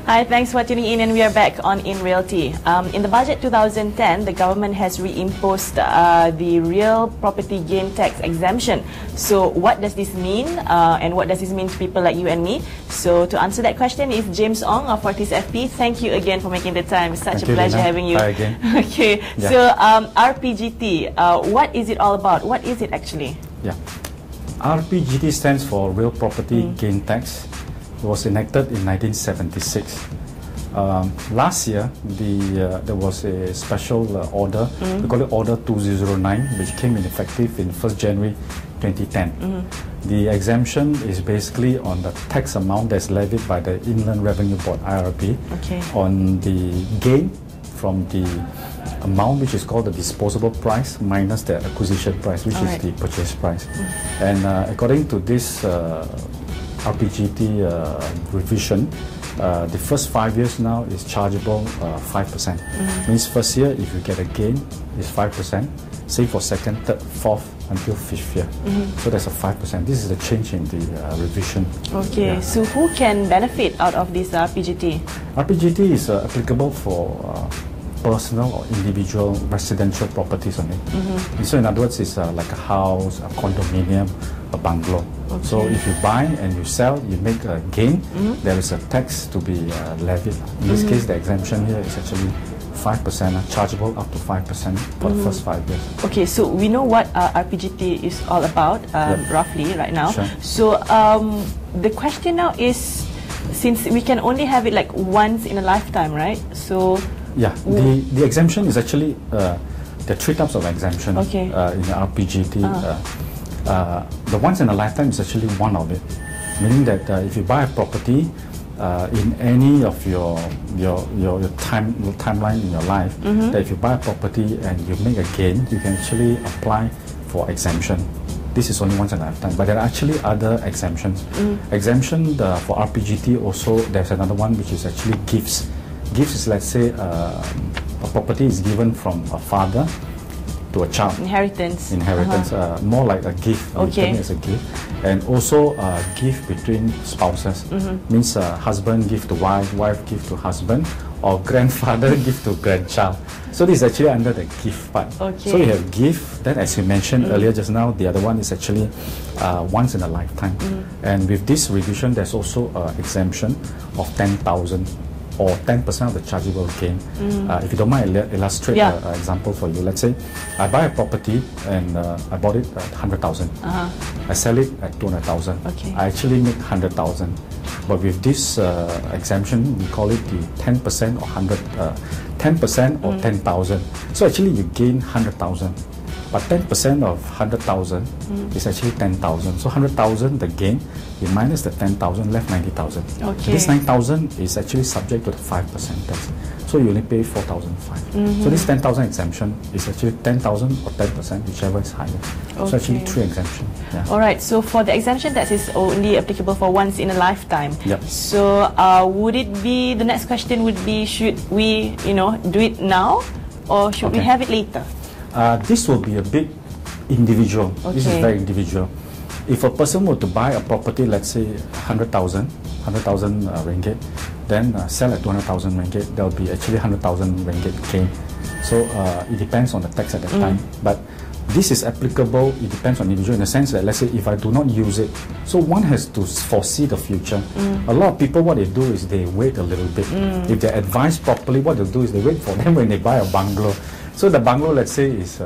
Hi, thanks for tuning in, and we are back on In Realty. In the budget 2010, the government has reimposed the real property gain tax exemption. So what does this mean, and what does this mean to people like you and me? So to answer that question is James Ong of Fortis FP. Thank you again for making the time. It's such a pleasure having you. Hi again. Okay, yeah. So RPGT, what is it all about? What is it actually? Yeah, RPGT stands for Real Property Gain Tax. It was enacted in 1976. Last year, there was a special order, we call it Order 2009, which came in effective in 1st January 2010. The exemption is basically on the tax amount that's levied by the Inland Revenue Board, IRB, on the gain from the amount which is called the disposable price minus the acquisition price, which is the purchase price. And according to this RPGT revision, the first 5 years now is chargeable 5%. Means first year, if you get a gain, is 5%. Same for second, third, fourth, until fifth year. So that's a 5%. This is the change in the revision. Okay, yeah. So who can benefit out of this RPGT? RPGT is applicable for personal or individual residential properties only. So in other words, it's like a house, a condominium, a bungalow. So if you buy and you sell, you make a gain, there is a tax to be levied. In this case, the exemption here is actually 5%, chargeable up to 5% for the first 5 years. Okay, so we know what RPGT is all about, roughly, right now. Sure. So the question now is, since we can only have it like once in a lifetime, right? So yeah, the exemption is actually, there are 3 types of exemption in the RPGT. The once in a lifetime is actually one of it, meaning that if you buy a property in any of your timeline in your life, that if you buy a property and you make a gain, you can actually apply for exemption. This is only once in a lifetime, but there are actually other exemptions. Exemption for RPGT also, there's another one which is actually gifts. Gifts is, let's say, a property is given from a father to a child. Inheritance. Inheritance, more like a gift. Okay. As a gift. And also a gift between spouses. Means husband give to wife, wife give to husband, or grandfather give to grandchild. So this is actually under the gift part. Okay. So you have gift, then as you mentioned earlier just now, the other one is actually once in a lifetime. And with this revision, there's also exemption of 10,000. or 10% of the chargeable gain. If you don't mind, I'll illustrate an example for you. Let's say I buy a property and I bought it at 100,000. I sell it at 200,000. I actually make 100,000. But with this exemption, we call it the 10% or 10% or 10,000. So actually you gain 100,000. But 10% of 100,000 is actually 10,000. So 100,000 the gain, you minus the 10,000, left 90,000. This 9,000 is actually subject to the 5% tax. So you only pay 4,500. So this 10,000 exemption is actually 10,000 or 10%, whichever is higher. So actually 3 exemptions. All right. So for the exemption tax is only applicable for once in a lifetime. So would it be, the next question would be, should we, do it now, or should we have it later? This will be a bit individual. This is very individual. If a person were to buy a property, let's say 100,000 ringgit, then sell at 200,000 ringgit, there will be actually 100,000 ringgit gain. So it depends on the tax at that time. But this is applicable, it depends on individual in the sense that, let's say, if I do not use it, so one has to foresee the future. A lot of people, what they do is they wait a little bit. If they're advised properly, what they'll do is they wait for them when they buy a bungalow. So the bungalow, let's say, is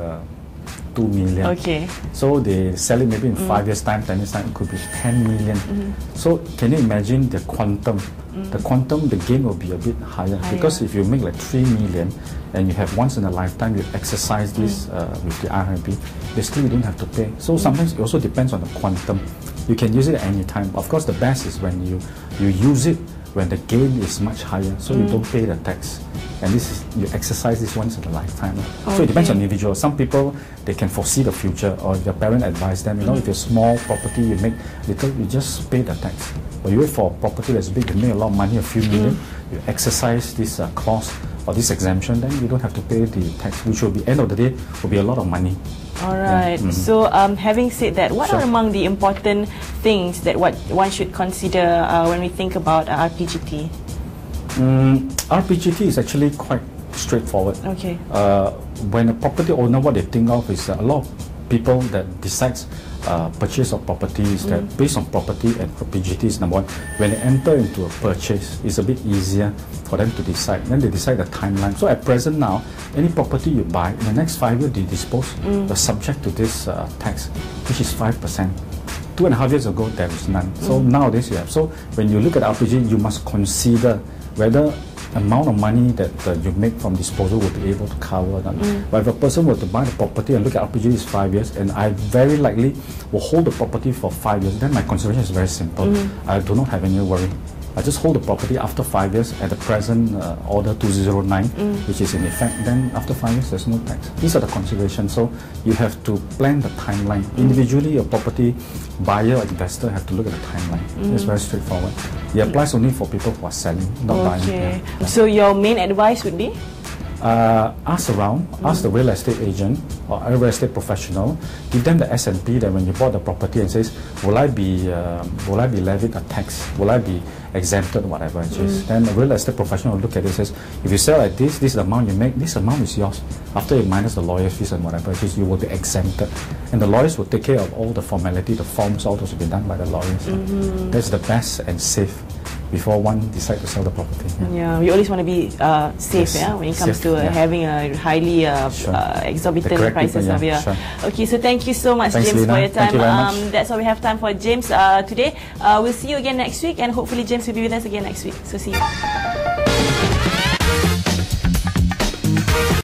2 million. So they sell it maybe in 5 years' time, 10 years' time, it could be 10 million. So can you imagine the quantum? The quantum, the gain will be a bit higher. Because if you make like 3 million and you have once in a lifetime, you exercise this with the IRB, basically you don't have to pay. So sometimes it also depends on the quantum. You can use it at any time. Of course, the best is when you use it when the gain is much higher, so you don't pay the tax. And this is, you exercise this once in a lifetime. So it depends on individual. Some people, they can foresee the future, or if your parent advise them, if you're small property, you make little, you just pay the tax. But you wait for a property that's big, you make a lot of money, a few million, you exercise this clause or this exemption, then you don't have to pay the tax, which will be, end of the day, will be a lot of money. All right. So having said that, what are among the important things that one should consider when we think about RPGT? RPGT is actually quite straightforward. Okay. When a property owner, what they think of is a lot of people that decides purchase of properties that based on property and RPGT is number one. When they enter into a purchase, it's a bit easier for them to decide. Then they decide the timeline. So at present now, any property you buy, in the next 5 years, they dispose, they're subject to this tax, which is 5%. 2.5 years ago, there was none. So nowadays you have. So when you look at RPG, you must consider whether amount of money that you make from disposal will be able to cover that. But if a person were to buy the property and look at RPG is 5 years, and I very likely will hold the property for 5 years, then my consideration is very simple. I do not have any worry. I just hold the property after 5 years at the present order 2009, which is in effect. Then after 5 years, there's no tax. These are the considerations. So you have to plan the timeline. Individually, a property buyer or investor have to look at the timeline. It's very straightforward. It applies only for people who are selling, not buying. Yeah. So your main advice would be? Ask around, ask the real estate agent or a real estate professional, give them the S&P that when you bought the property and says, will I be levied a tax? Will I be exempted, whatever it is? Then the real estate professional will look at it and says, if you sell like this is the amount you make, this amount is yours. After you minus the lawyer fees and whatever it is, you will be exempted. And the lawyers will take care of all the formality, the forms, all those will be done by the lawyers. That's the best and safe before one decides to sell the property. Yeah, we always want to be safe, when it comes to having a highly exorbitant prices. Okay, so thank you so much, James, for your time. That's all we have time for, James, today. We'll see you again next week, and hopefully James will be with us again next week. So see you.